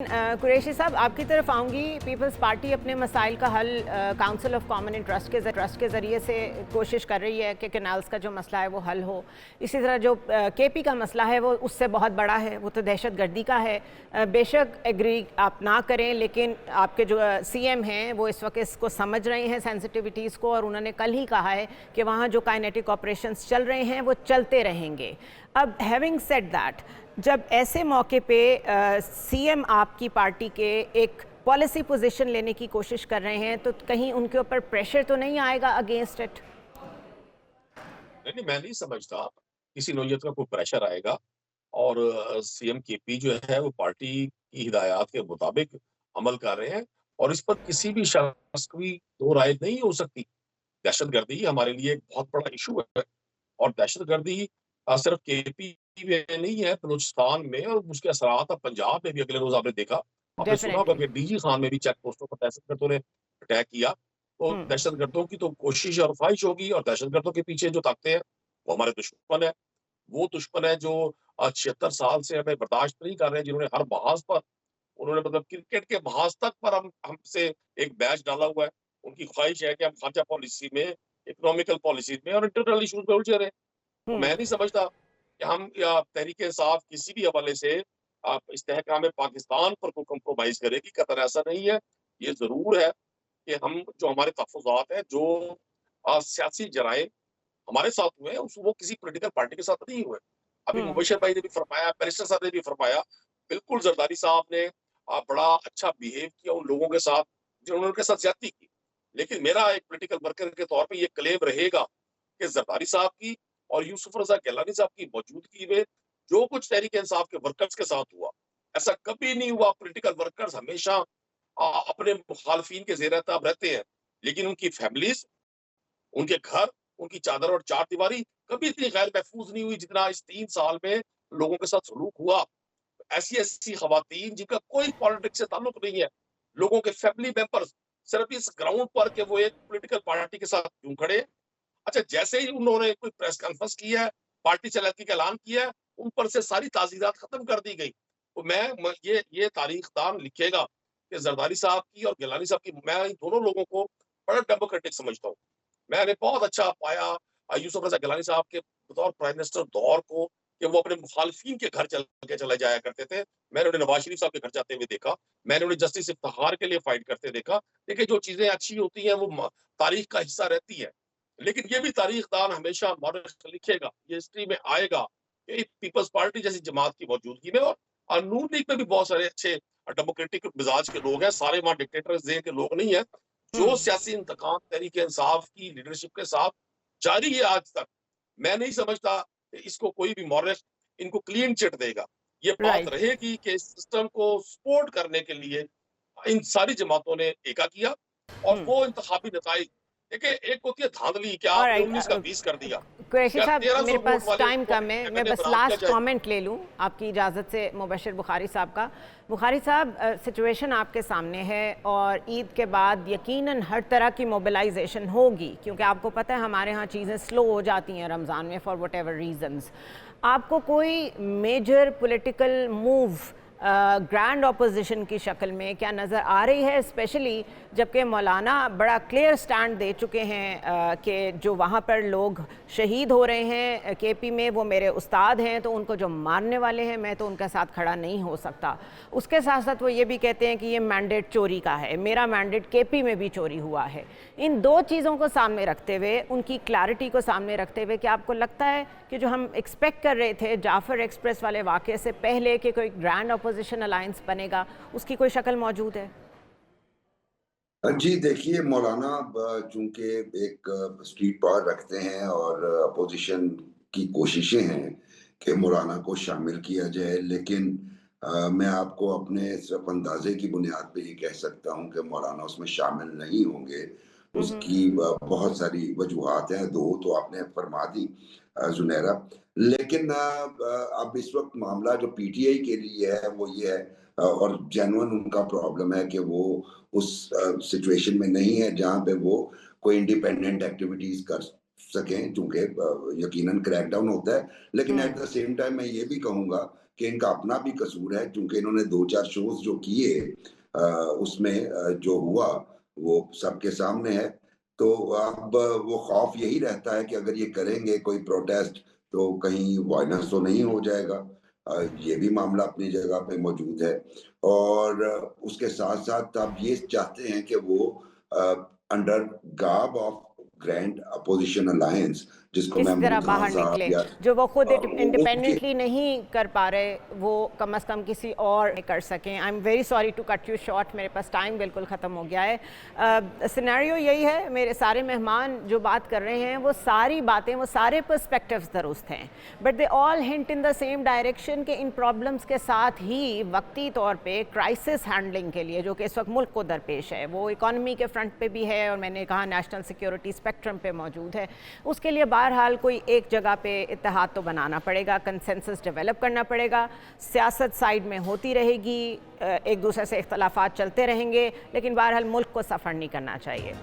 कुरैशी साहब, आपकी तरफ आऊँगी। पीपल्स पार्टी अपने मसाइल का हल काउंसिल ऑफ कॉमन इंटरेस्ट के ज़रिए से कोशिश कर रही है कि कैनाल्स का जो मसला है वो हल हो। इसी तरह जो केपी का मसला है वो उससे बहुत बड़ा है, वो तो दहशत गर्दी का है। बेशक एग्री आप ना करें, लेकिन आपके जो सीएम हैं वो इस वक्त इसको समझ रहे हैं सेंसिटिविटीज़ को, और उन्होंने कल ही कहा है कि वहाँ जो काइनेटिक ऑपरेशंस चल रहे हैं वो चलते रहेंगे। अब हैविंग सेड दैट, जब ऐसे मौके पे सीएम आपकी पार्टी के एक पॉलिसी पोजीशन लेने की कोशिश कर रहे हैं, तो कहीं उनके ऊपर प्रेशर तो नहीं आएगा अगेंस्ट इट? नहीं, मैं नहीं समझता किसी नौयत का कोई प्रेशर आएगा। और सीएम केपी जो है वो पार्टी की हिदायत के मुताबिक अमल कर रहे हैं और इस पर किसी भी शख्स की दो राय नहीं हो सकती। दहशतगर्दी हमारे लिए एक बहुत बड़ा इशू है और दहशतगर्दी सिर्फ केपी में नहीं है, बलूचिस्तान में और उसके असरात अब पंजाब में भी अगले रोज आपने देखा। आपने सुना होगा डेफिनेटली। कि डीजी खान में भी चेक पोस्टों पर दहशतगर्दों ने अटैक किया। तो हम्म। दहशतगर्दों की तो कोशिश और ख्वाहिश होगी और दहशतगर्दों के पीछे जो ताकतें हैं वो हमारे दुश्मन है। वो दुश्मन है जो 76 साल से हमें बर्दाश्त नहीं कर रहे हैं, जिन्होंने हर महाज पर उन्होंने मतलब क्रिकेट के महाज तक पर हम हमसे एक बैच डाला हुआ है। उनकी ख्वाहिश है कि हम खारजा पॉलिसी में, इकोनॉमिकल पॉलिसीज में और इंटरनल इश्यूज में उलझे रहे। तो हम्म। मैं नहीं समझता कि हम या तहरीक इंसाफ किसी भी हवाले से इस्तेहकाम पाकिस्तान पर कोई कंप्रोमाइज करेगी, कतई ऐसा नहीं है। ये जरूर है कि हम जो हमारे तहफुजात हैं, जो सियासी जराए हमारे साथ हुए हैं, वो किसी पॉलिटिकल पार्टी के साथ नहीं हुए। अभी हम्म। मुबशर भाई ने भी फरमाया, बैरिस्टर साहब ने भी फरमाया, बिल्कुल जरदारी साहब ने बड़ा अच्छा बिहेव किया उन लोगों के साथ जिन्होंने उनके साथ ज्यादती की। लेकिन मेरा एक पॉलिटिकल वर्कर के तौर पे ये क्लेम रहेगा कि जरदारी साहब की और यूसुफ रजा गिलानी साहब की मौजूदगी में जो कुछ तहरीक इंसाफ के वर्कर्स के साथ हुआ, ऐसा कभी नहीं हुआ। पॉलिटिकल वर्कर्स हमेशा अपने मुखालफिन के जेर ताब रहते हैं, लेकिन उनकी फैमिलीज, उनके घर, उनकी चादर और चारदीवारी कभी इतनी गैर महफूज नहीं हुई जितना इस 3 साल में लोगों के साथ सलूक हुआ। ऐसी-ऐसी खवातीन जिनका कोई पॉलिटिक्स से ताल्लुक नहीं है, लोगों के फैमिली मेंबर्स सिर्फ इस ग्राउंड पर कि वो एक पॉलिटिकल पार्टी के साथ क्यों खड़े। अच्छा, जैसे ही उन्होंने कोई प्रेस कॉन्फ्रेंस की है, पार्टी से अलग का ऐलान किया है, उन पर से सारी ताज़ीरात खत्म कर दी गई। तो ये तारीखदान लिखेगा कि जरदारी साहब की और गिलानी साहब की, मैं इन दोनों लोगों को बड़ा डेमोक्रेटिक समझता हूँ। मैंने बहुत अच्छा पाया यूसुफ रज़ा गिलानी साहब के बतौर प्राइम मिनिस्टर दौर को कि वो अपने मुखालिफिन के घर चल के चले जाया करते थे। मैंने उन्हें नवाज शरीफ साहब के घर जाते हुए देखा। मैंने उन्हें जस्टिस इफ्तिखार के लिए फाइट करते देखा। देखिए, जो चीज़ें अच्छी होती हैं वो तारीख का हिस्सा रहती है। लेकिन ये भी तारीखदान हमेशा मौरख लिखेगा, ये हिस्ट्री में आएगा कि पीपल्स पार्टी जैसी जमात की मौजूदगी में और नून लीग में भी बहुत सारे अच्छे डेमोक्रेटिक मिजाज के लोग हैं। सारे वहाँ डिक्टेटर्स दे के लोग नहीं है। जो हम्म। सियासी इंतकाम तहरीक इंसाफ की लीडरशिप के साथ जारी है आज तक, मैं नहीं समझता कि इसको कोई भी मौरख इनको क्लीन चिट देगा। ये बात राइट। रहेगी कि इस सिस्टम को सपोर्ट करने के लिए इन सारी जमातों ने एका किया और हम्म। वो इंतखाबी नताइज, देखिए, एक होती है धांधली कि आपने ऑलराइट। 19 का 20 कर दिया। कुरैशी यार, साहब, 1300 मेरे वोट पास वाले टाइम को कम है, मैं एमएलए बस बना दिया लास्ट जाए। कमेंट ले लूँ आपकी इजाज़त से मुबशर बुखारी साहब का। बुखारी साहब, सिचुएशन आपके सामने है और ईद के बाद यकीनन हर तरह की मोबिलाइजेशन होगी, क्योंकि आपको पता है हमारे यहाँ चीज़ें स्लो हो जाती हैं रमज़ान में फॉर वट एवर रीज़न्स। आपको कोई major political move grand opposition की शक्ल में क्या नज़र आ रही है, स्पेशली जबकि मौलाना बड़ा क्लियर स्टैंड दे चुके हैं कि जो वहाँ पर लोग शहीद हो रहे हैं केपी में वो मेरे उस्ताद हैं, तो उनको जो मारने वाले हैं मैं तो उनके साथ खड़ा नहीं हो सकता। उसके साथ साथ वो ये भी कहते हैं कि ये मैंडेट चोरी का है, मेरा मैंडेट केपी में भी चोरी हुआ है। इन दो चीज़ों को सामने रखते हुए, उनकी क्लैरिटी को सामने रखते हुए, क्या आपको लगता है कि जो हम एक्सपेक्ट कर रहे थे जाफ़र एक्सप्रेस वाले वाक़े से पहले कि कोई ग्रैंड अपोजिशन अलायंस बनेगा, उसकी कोई शक्ल मौजूद है? जी देखिए, मौलाना चूँकि एक स्ट्रीट पावर रखते हैं और अपोज़िशन की कोशिशें हैं कि मौलाना को शामिल किया जाए, लेकिन मैं आपको अपने सिर्फ़ अंदाज़े की बुनियाद पे ये कह सकता हूँ कि मौलाना उसमें शामिल नहीं होंगे। हम्म। उसकी बहुत सारी वजूहात हैं, 2 तो आपने फरमा दी ज़ुनैरा। लेकिन अब इस वक़्त मामला जो पीटीआई के लिए है, वो ये है और जेन्युइन उनका प्रॉब्लम है कि वो उस सिचुएशन में नहीं है जहाँ पे वो कोई इंडिपेंडेंट एक्टिविटीज़ कर सकें, चूँकि यकीनन क्रैकडाउन होता है। लेकिन at hmm. The same time मैं ये भी कहूँगा कि इनका अपना भी कसूर है, क्योंकि इन्होंने 2-4 शोज़ जो किए उसमें जो हुआ वो सबके सामने है। तो अब वो खौफ यही रहता है कि अगर ये करेंगे कोई प्रोटेस्ट तो कहीं वायलेंस तो नहीं हो जाएगा। ये भी मामला अपनी जगह पे मौजूद है और उसके साथ-साथ अब ये चाहते हैं कि वो uh, under garb of grand opposition alliance, जिसको इस महमूद तरह खान बाहर साहब निकले या जो वो खुद उनके इंडिपेंडेंटली नहीं कर पा रहे, वो कम से कम किसी और कर सकें। I am very sorry to cut you short, मेरे पास टाइम बिल्कुल ख़त्म हो गया है। सिनेरियो यही है, मेरे सारे मेहमान जो बात कर रहे हैं वो सारी बातें, वो सारे पर्सपेक्टिव्स दुरुस्त हैं, but they all hint in the same direction कि इन प्रॉब्लम्स के साथ ही वक्ती तौर पे क्राइसिस हैंडलिंग के लिए जो कि इस वक्त मुल्क को दरपेश है, वो इकॉनमी के फ्रंट पे भी है और मैंने कहा नेशनल सिक्योरिटी स्पेक्ट्रम पे मौजूद है। उसके लिए बहरहाल कोई एक जगह पे इत्तेहाद तो बनाना पड़ेगा, कंसेंसस डेवलप करना पड़ेगा। सियासत साइड में होती रहेगी, एक दूसरे से इख्तलाफात चलते रहेंगे, लेकिन बहरहाल मुल्क को सफ़र नहीं करना चाहिए।